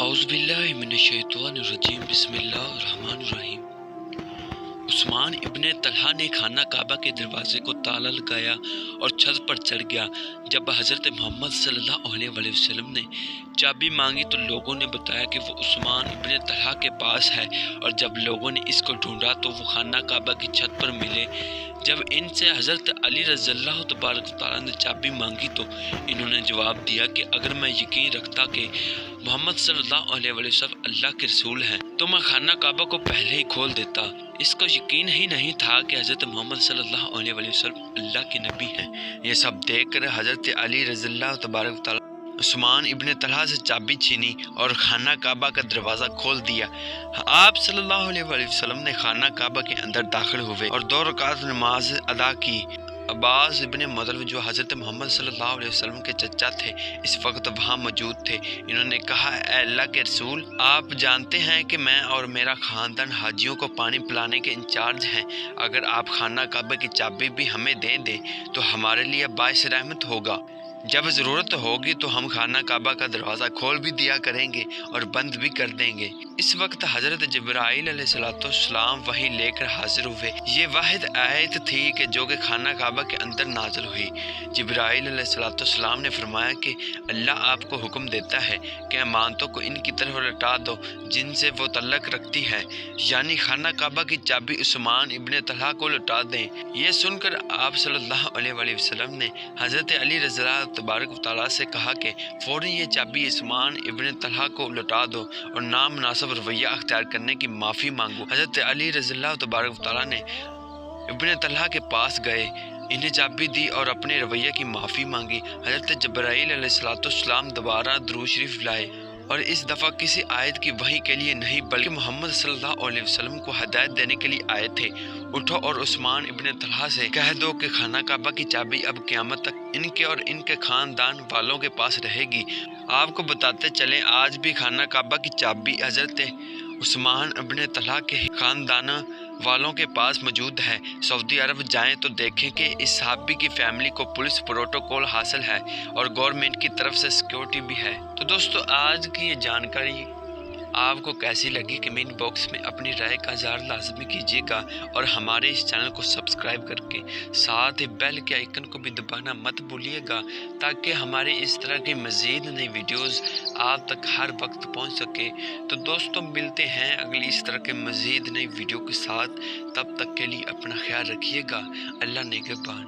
اعوذ باللہ من الشیطان الرجیم بسم اللہ الرحمن الرحیم۔ عثمان ابن طلحہ نے خانہ کعبہ کے دروازے کو تالا لگایا اور چھت پر چڑھ گیا۔ جب حضرت محمد صلی اللہ علیہ وسلم نے چابی مانگی تو لوگوں نے بتایا کہ وہ عثمان ابن طلحہ کے پاس ہے، اور جب لوگوں نے اس کو ڈھونڈا تو وہ خانہ کعبہ کی چھت پر ملے۔ جب ان سے حضرت علی رضی اللہ تبارک و تعالیٰ نے چابی مانگی تو انہوں نے جواب دیا کہ اگر میں یقین رکھتا کہ محمد صلی اللہ علیہ وسلم اللہ کے رسول ہیں تو میں خانہ کعبہ کو پہلے ہی کھول دیتا۔ اس کو یقین ہی نہیں تھا کہ حضرت محمد صلی اللہ علیہ وسلم اللہ کے نبی ہیں۔ یہ سب دیکھ کر حضرت علی رضی اللہ تبارک و تعالیٰ عثمان ابن طلحہ سے چابی چھینی اور خانہ کعبہ کا دروازہ کھول دیا۔ آپ صلی اللہ علیہ وسلم نے خانہ کعبہ کے اندر داخل ہوئے اور 2 رکعت نماز ادا کی۔ عباس ابن مطلب جو حضرت محمد صلی اللہ علیہ وسلم کے چچا تھے اس وقت وہاں موجود تھے۔ انہوں نے کہا، اے اللہ کے رسول، آپ جانتے ہیں کہ میں اور میرا خاندان حاجیوں کو پانی پلانے کے انچارج ہیں۔ اگر آپ خانہ کعبہ کی چابی بھی ہمیں دے دیں تو ہمارے لیے باعث رحمت ہوگا۔ جب ضرورت ہوگی تو ہم خانہ کعبہ کا دروازہ کھول بھی دیا کریں گے اور بند بھی کر دیں گے۔ اس وقت حضرت جبرائیل علیہ السلام وحی لے کر حاضر ہوئے۔ یہ واحد آیت تھی کہ جو کہ خانہ کعبہ کے اندر نازل ہوئی۔ جبرائیل علیہ السلام نے فرمایا کہ اللہ آپ کو حکم دیتا ہے کہ امانتوں کو ان کی طرف لٹا دو جن سے وہ تعلق رکھتی ہے، یعنی خانہ کعبہ کی چابی عثمان ابن طلحہ کو لٹا دیں۔ یہ سن کر آپ صلی اللہ علیہ وسلم نے حضرت علی رضی اللہ تبارک و تعالیٰ سے کہا کہ فوراً یہ چابی عثمان ابن طلحہ کو لٹا دو اور نامناسب رویہ اختیار کرنے کی معافی مانگو۔ حضرت علی رضی اللہ تبارک و تعالیٰ نے ابن طلحہ کے پاس گئے، انہیں چابی دی اور اپنے رویے کی معافی مانگی۔ حضرت جبرائیل علیہ السلام دوبارہ درود شریف لائے اور اس دفعہ کسی آیت کی وحی کے لیے نہیں بلکہ محمد صلی اللہ علیہ وسلم کو ہدایت دینے کے لیے آئے تھے۔ اٹھو اور عثمان ابن طلحہ سے کہہ دو کہ خانہ کعبہ کی چابی اب قیامت تک ان کے اور ان کے خاندان والوں کے پاس رہے گی۔ آپ کو بتاتے چلیں آج بھی خانہ کعبہ کی چابی حضرت عثمان ابن طلحہ کے خاندان والوں کے پاس موجود ہے۔ سعودی عرب جائیں تو دیکھیں کہ اس صحابی کی فیملی کو پولیس پروٹوکول حاصل ہے اور گورنمنٹ کی طرف سے سیکیورٹی بھی ہے۔ تو دوستو آج کی یہ جانکاری آپ کو کیسی لگی کمنٹ باکس میں اپنی رائے کا اظہار لازمی کیجیے گا، اور ہمارے اس چینل کو سبسکرائب کر کے ساتھ ہی بیل کے آئیکن کو بھی دبانا مت بھولیے گا تاکہ ہمارے اس طرح کی مزید نئی ویڈیوز آپ تک ہر وقت پہنچ سکے۔ تو دوستو ملتے ہیں اگلی اس طرح کے مزید نئی ویڈیو کے ساتھ، تب تک کے لیے اپنا خیال رکھیے گا۔ اللہ نگہبان۔